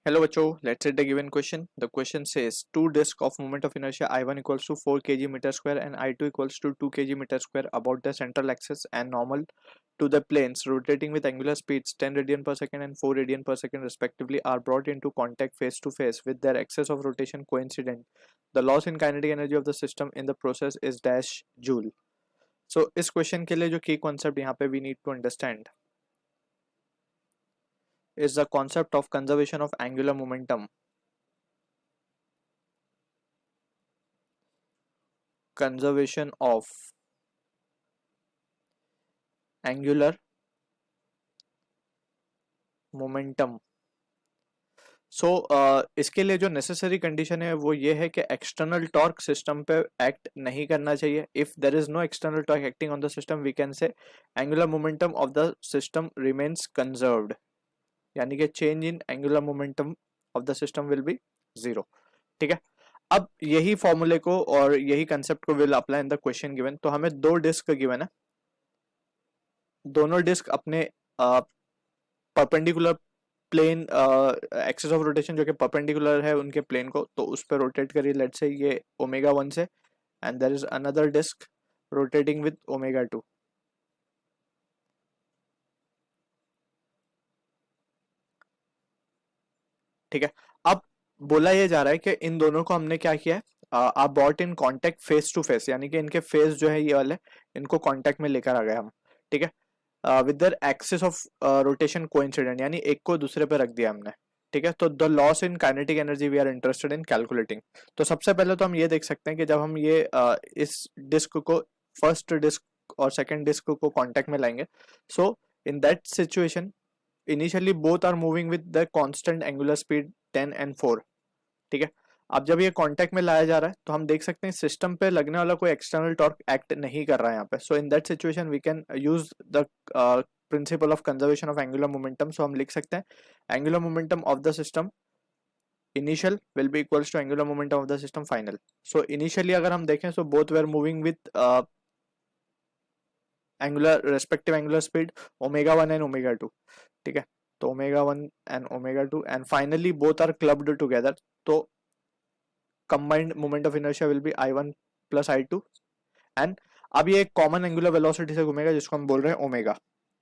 Hello बच्चों, let's set the given question. The question says two disk of moment of inertia I1 equals to 4 kg meter square and I2 equals to 2 kg meter square about the central axis and normal to the planes rotating with angular speeds 10 radian per second and 4 radian per second respectively are brought into contact face to face with their axis of rotation coincident. The loss in kinetic energy of the system in the process is dash joule. So इस question के लिए जो key concept यहाँ पे we need to understand is the concept of conservation of angular momentum. Conservation of angular momentum. सो इसके लिए जो necessary condition है वो ये है कि एक्सटर्नल टॉर्क सिस्टम पे एक्ट नहीं करना चाहिए. If there is no external torque acting on the system we can say angular momentum of the system remains conserved, यानी कि change in angular momentum of the system will be zero. ठीक है, अब यही फॉर्मूले को और यही कंसेप्ट को will apply in the question given. तो हमें दो डिस्क गिवन है, दोनों डिस्क अपने perpendicular plane axis of rotation जो कि परपेंडिकुलर है उनके प्लेन को, तो उस पर रोटेट करिए. लेट्स से ये ओमेगा 1 से and there is another disc rotating with omega 2. ठीक है, अब बोला ये जा रहा है कि इन दोनों को हमने क्या किया है, आप both in contact face to face, यानी कि इनके फेस जो है ये वाले इनको कांटेक्ट में लेकर आ गए हम. ठीक है, with their axis of rotation coincident, यानी एक को दूसरे पे रख दिया हमने. ठीक है, तो the loss in kinetic energy we are interested in calculating. तो सबसे पहले तो हम ये देख सकते हैं कि जब हम ये इस डिस्क को फर्स्ट डिस्क और सेकंड डिस्क को कांटेक्ट में लाएंगे, so in that situation initially both are moving with the constant angular speed 10 and 4. ठीक है, अब जब ये कांटेक्ट में लाया जा रहा है तो हम देख सकते हैं सिस्टम पे लगने वाला कोई एक्सटर्नल टॉर्क एक्ट नहीं कर रहा है यहाँ पे. So in that situation we can use the principle of conservation of angular momentum. So हम लिख सकते हैं angular momentum of the system initial will be equals to angular momentum of the system final. So initially अगर हम देखें so both were moving with angular respective angular speed omega 1 and omega 2. ठीक है, तो omega 1 and omega 2 and finally both are clubbed together. तो combined moment of inertia will be I1 plus I2 and अब ये एक common angular velocity से घूमेगा जिसको हम बोल रहे हैं ओमेगा.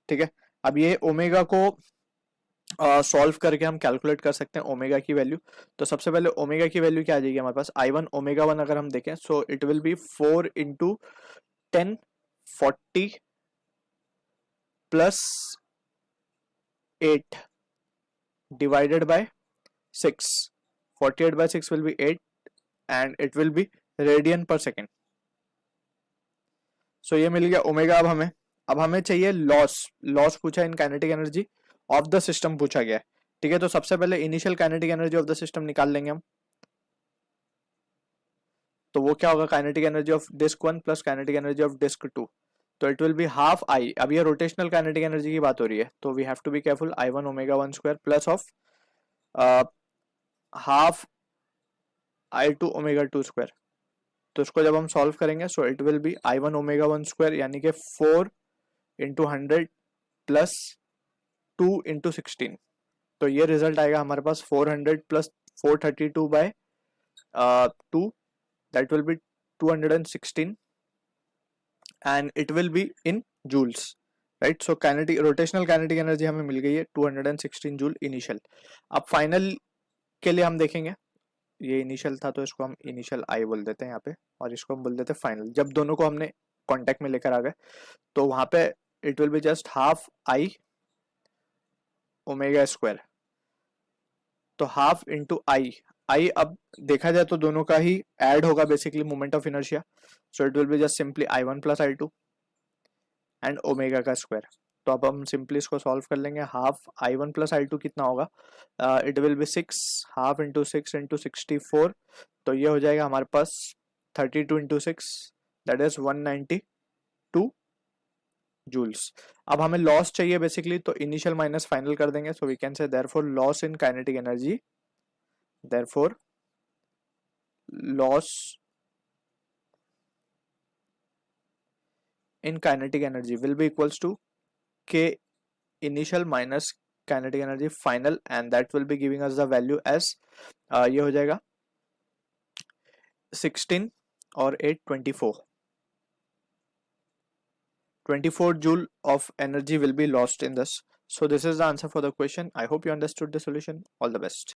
ठीक है, अब ये ओमेगा को सॉल्व करके हम कैलकुलेट कर सकते हैं ओमेगा की वैल्यू. तो सबसे पहले ओमेगा की वैल्यू क्या आ जाएगी हमारे पास, I1 ओमेगा 1 अगर हम देखें सो it will B 4 into 10 40 plus 8 divided by 6. 48 by 6 will be 8 and it will be radian per second. So ये मिल गया ओमेगा. अब हमें चाहिए लॉस पूछा in kinetic energy of the system पूछा गया है. ठीक है, तो सबसे पहले initial kinetic energy of the system निकाल लेंगे हम. तो वो क्या होगा, kinetic energy of disc 1 plus kinetic energy of disc 2. तो it will be half I. अब ये रोटेशनल काइनेटिक एनर्जी की बात हो रही है तो we have to be careful. I1 omega 1 square plus of half I2 omega 2 square. तो इसको जब हम सॉल्व करेंगे so it will be I1 omega 1 square यानी कि 4 इंटू 100 प्लस 2 इंटू 16. तो ये रिजल्ट आएगा हमारे पास 400 plus 432 by 2, that will be 216 and it will be in joules. Right, so kinetic rotational kinetic energy हमें मिल गई है 216 जूल इनिशियल. अब फाइनल के लिए हम देखेंगे, ये इनिशियल था तो इसको हम इनिशियल आई बोल देते हैं यहाँ पे और इसको हम बोल देते हैं फाइनल. जब दोनों को हमने कांटेक्ट में लेकर आ गए तो वहां पे it will be just half I omega square. तो हाफ इंटू आई अब देखा जाए तो दोनों का ही ऐड होगा basically moment of inertia. So it will be just simply I1 plus I2 and omega का स्क्वायर. तो अब हम सिंपली इसको सॉल्व कर लेंगे. हाफ I1 प्लस I2 कितना होगा, it will B 6 half into 6 into 64. तो ये हो जाएगा हमारे पास 32 इंटू 6 दैट इज 192 जूल्स. अब हमें लॉस चाहिए बेसिकली, तो इनिशियल माइनस फाइनल कर देंगे. So we can say therefore loss in kinetic energy, therefore loss in kinetic energy will be equals to k initial minus kinetic energy final, and that will be giving us the value as ये हो जाएगा 16 और 8 24 joule of energy will be lost in this. So this is the answer for the question. I hope you understood the solution. All the best.